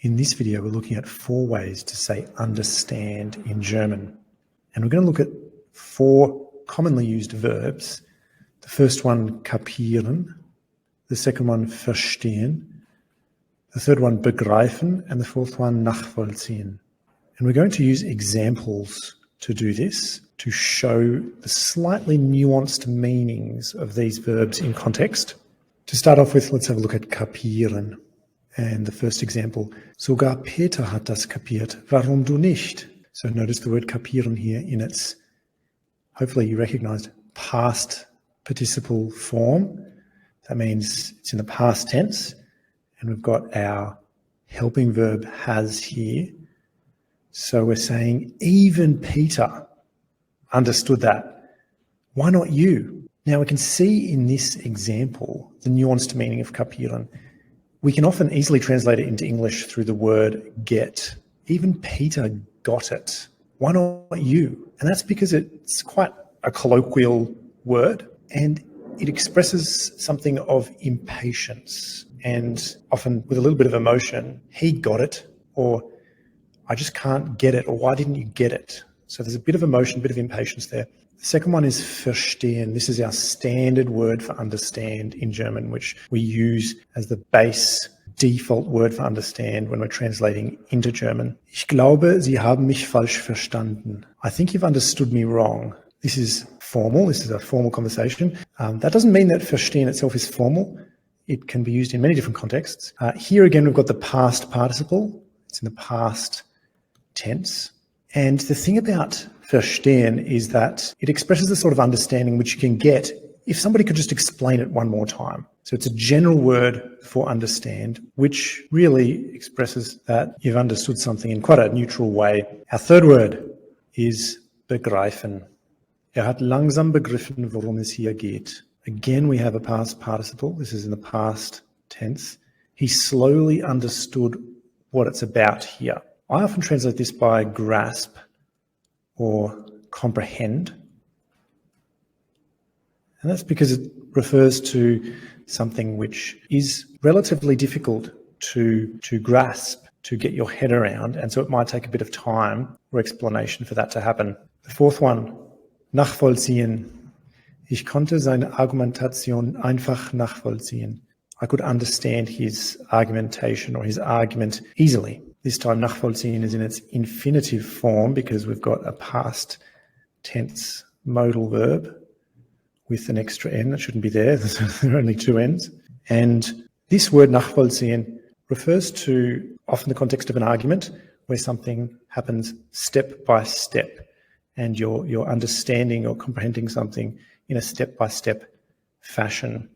In this video, we're looking at 4 ways to say understand in German. And we're going to look at 4 commonly used verbs. The first one, kapieren. The second one, verstehen. The third one, begreifen. And the fourth one, nachvollziehen. And we're going to use examples to do this, to show the slightly nuanced meanings of these verbs in context. To start off with, let's have a look at kapieren. And the first example, sogar Peter hat das kapiert, warum du nicht? So notice the word kapieren here in its, hopefully you recognized, past participle form. That means it's in the past tense. And we've got our helping verb has here. So we're saying even Peter understood that. Why not you? Now we can see in this example the nuanced meaning of kapieren. We can often easily translate it into English through the word get. Even Peter got it. Why not you? And that's because it's quite a colloquial word and it expresses something of impatience and often with a little bit of emotion. He got it, or I just can't get it, or why didn't you get it? So there's a bit of emotion, a bit of impatience there. The second one is verstehen. This is our standard word for understand in German, which we use as the base default word for understand when we're translating into German. Ich glaube, Sie haben mich falsch verstanden. I think you've understood me wrong. This is formal. This is a formal conversation. That doesn't mean that verstehen itself is formal. It can be used in many different contexts. Here again, we've got the past participle. It's in the past tense. And the thing about verstehen is that it expresses the sort of understanding which you can get if somebody could just explain it one more time. So it's a general word for understand, which really expresses that you've understood something in quite a neutral way. Our third word is begreifen. Hat langsam begriffen, worum es hier geht. Again, we have a past participle. This is in the past tense. He slowly understood what it's about here. I often translate this by grasp or comprehend. And that's because it refers to something which is relatively difficult to grasp, to get your head around. And so it might take a bit of time or explanation for that to happen. The fourth one, nachvollziehen. Ich konnte seine Argumentation einfach nachvollziehen. I could understand his argumentation or his argument easily. This time, nachvollziehen is in its infinitive form because we've got a past tense modal verb with an extra N that shouldn't be there. There are only 2 N's. And this word nachvollziehen refers to often the context of an argument where something happens step by step and you're understanding or comprehending something in a step-by-step fashion.